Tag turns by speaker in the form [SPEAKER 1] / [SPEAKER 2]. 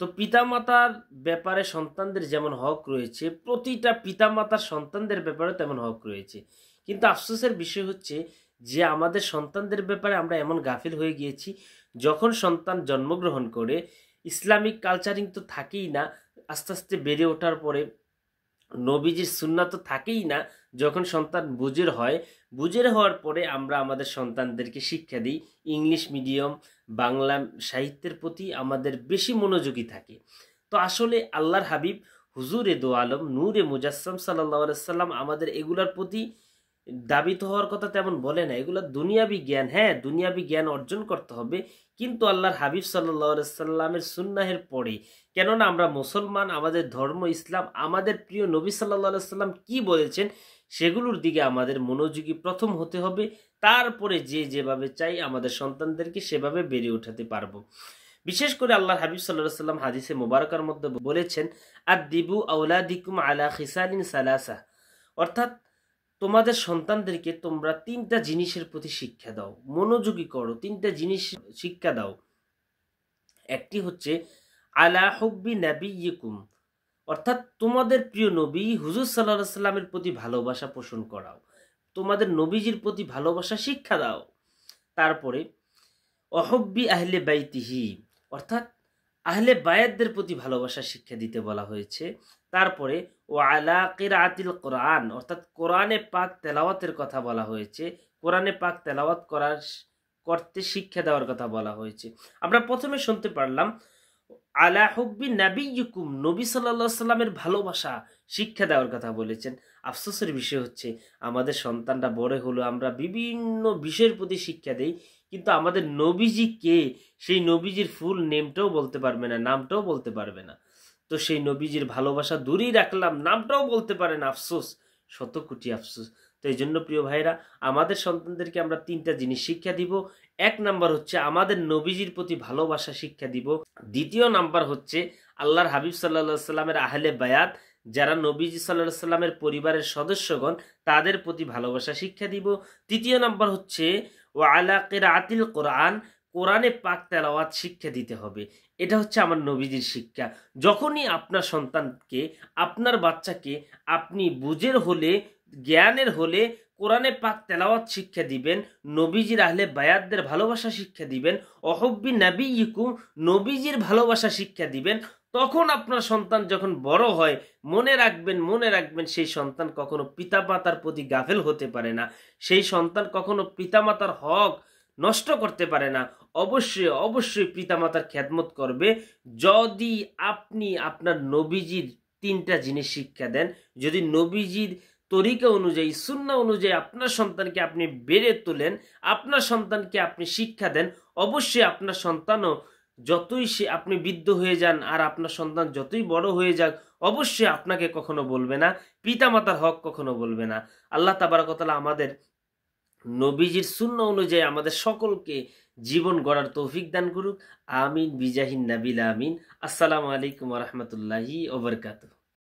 [SPEAKER 1] তো পিতামাতার ব্যাপারে সন্তানদের যেমন হক রয়েছে, প্রতিটা পিতামাতার সন্তানদের ব্যাপারে তেমন হক রয়েছে। কিন্তু আফসোসের বিষয় হচ্ছে যে আমাদের সন্তানদের ব্যাপারে আমরা এমন গাফিল হয়ে গিয়েছি, যখন সন্তান জন্মগ্রহণ করে ইসলামিক কালচারিং তো থাকেই না, আস্তে আস্তে বেড়ে ওঠার পরে নবীজির সুন্নাত তো থাকেই না। যখন সন্তান বুঝের হওয়ার পরে আমরা আমাদের সন্তানদেরকে শিক্ষা দিই ইংলিশ মিডিয়াম, বাংলা সাহিত্যের প্রতি আমাদের বেশি মনোযোগী থাকে। তো আসলে আল্লাহর হাবিব হুজুরে দো আলম নূরে মুজাসসাম সাল্লাল্লাহু আলাইহি সাল্লাম আমাদের এগুলার প্রতি দাবিত হওয়ার কথা তেমন বলে না। এগুলা দুনিয়াবি জ্ঞান, হ্যাঁ দুনিয়াবি জ্ঞান অর্জন করতে হবে, কিন্তু আল্লাহর হাবিব সাল্লাল্লাহু আলাইহি সাল্লামের সুন্নাহের পরে। কেননা আমরা মুসলমান, আমাদের ধর্ম ইসলাম, আমাদের প্রিয় নবী সাল্লাল্লাহু আলাইহি সাল্লাম কি বলেছেন সেগুলোর দিকে আমাদের মনোযোগী প্রথম হতে হবে। তারপরে যে যেভাবে চাই আমাদের সন্তানদেরকে সেভাবে বেড়ে উঠাতে পারবো। বিশেষ করে আল্লাহর হাবিব সাল্লাল্লাহু আলাইহি সাল্লাম হাদিসে মুবারাকার মধ্যে বলেছেন, আদিবু আওলাদিকুম আলা খিসালিন সালাসা, অর্থাৎ তোমাদের সন্তানদেরকে তোমরা তিনটা জিনিসের প্রতি শিক্ষা দাও, মনোযোগী করো, তিনটা জিনিস শিক্ষা দাও। একটি হচ্ছে আলা হুব্বি নাবিয়্যিকুম, অর্থাৎ তোমাদের প্রিয় নবী হুজুর সাল্লাল্লাহু আলাইহি সাল্লামের প্রতি ভালোবাসা পোষণ করাও, তোমাদের নবীজির প্রতি ভালোবাসা শিক্ষা দাও। তারপরে অহব্বি আহলে বাইতিহি, অর্থাৎ আহলে বায়াতদের প্রতি ভালোবাসা শিক্ষা দিতে বলা হয়েছে। তারপরে ও আলা কিরাআতিল কোরআন, অর্থাৎ কোরআনে পাক তেলাওয়াতের কথা বলা হয়েছে, কোরআনে পাক তেলাওয়াত করতে শিক্ষা দেওয়ার কথা বলা হয়েছে। আমরা প্রথমে শুনতে পারলাম আলা হুব্বি নাবিয়্যিকুম, নবী সাল্লাল্লাহু আলাইহি সাল্লামের ভালোবাসা শিক্ষা দেওয়ার কথা বলেছেন। আফসোসের বিষয় হচ্ছে আমাদের সন্তানরা বড় হলো, আমরা বিভিন্ন বিষয়ের প্রতি শিক্ষা দেই, কিন্তু আমাদের নবীজি কে সেই নবীজির ফুল নেমটাও বলতে পারবে না, নামটাও বলতে পারবে না। তো সেই নবীজির ভালোবাসা দূরেই রাখলাম, নামটাও বলতে পারে না। আফসোস, শত কোটি আফসোস। তো এই জন্য প্রিয় ভাইরা, আমাদের সন্তানদেরকে আমরা তিনটা জিনিস শিক্ষা দিব। এক নাম্বার হচ্ছে আমাদের নবীজির প্রতি ভালোবাসা শিক্ষা দিব। দ্বিতীয় নাম্বার হচ্ছে আল্লাহর হাবিব সাল্লাল্লাহু আলাইহি সাল্লামের আহলে বায়াত, যারা নবীজি সাল্লাল্লাহু আলাইহি সাল্লামের পরিবারের সদস্যগণ, তাদের প্রতি ভালোবাসা শিক্ষা দিব। তৃতীয় নাম্বার হচ্ছে ওয়া আলা কিরাআতিল কোরআন, কোরআনে পাক তেলাওয়াত শিক্ষা দিতে হবে। এটা হচ্ছে আমার নবীজির শিক্ষা। যখনই আপনার সন্তানকে, আপনার বাচ্চাকে আপনি বুঝের হলে, জ্ঞানের হলে কোরআনে পাক তেলাওয়াত শিক্ষা দিবেন, নবীজির আহলে বায়াতদের ভালোবাসা শিক্ষা দিবেন, অহব্বি নাবিয়্যিকুম, নবীজির ভালোবাসা শিক্ষা দিবেন, তখন আপনার সন্তান যখন বড় হয়, মনে রাখবেন সেই সন্তান কখনো পিতামাতার প্রতি গাফেল হতে পারে না, সেই সন্তান কখনো পিতামাতার হক নষ্ট করতে পারে না। অবশ্যই পিতামাতার খেদমত করবে যদি আপনি আপনার নবীজির তিনটা জিনিস শিক্ষা দেন। যদি নবীজির তরিকা অনুযায়ী, সুন্নাহ অনুযায়ী আপনার সন্তানকে আপনি বেড়ে তোলেন, আপনার সন্তানকে আপনি শিক্ষা দেন, অবশ্যই আপনার সন্তানও যতই আপনি বৃদ্ধ হয়ে যান আর আপনার সন্তান যতই বড় হয়ে যাক, অবশ্যই আপনাকে কখনো বলবে না, পিতামাতার হক কখনো বলবে না। আল্লাহ তাবারক ওয়া তাআলা আমাদের নবীজির সুন্নাহ অনুযায়ী আমাদের সকলকে জীবন গড়ার তৌফিক দান করুক। আমিন বিজাহিন নাবিল আমিন। আসসালামু আলাইকুম ওয়া রাহমাতুল্লাহি ওয়া বারাকাতুহু।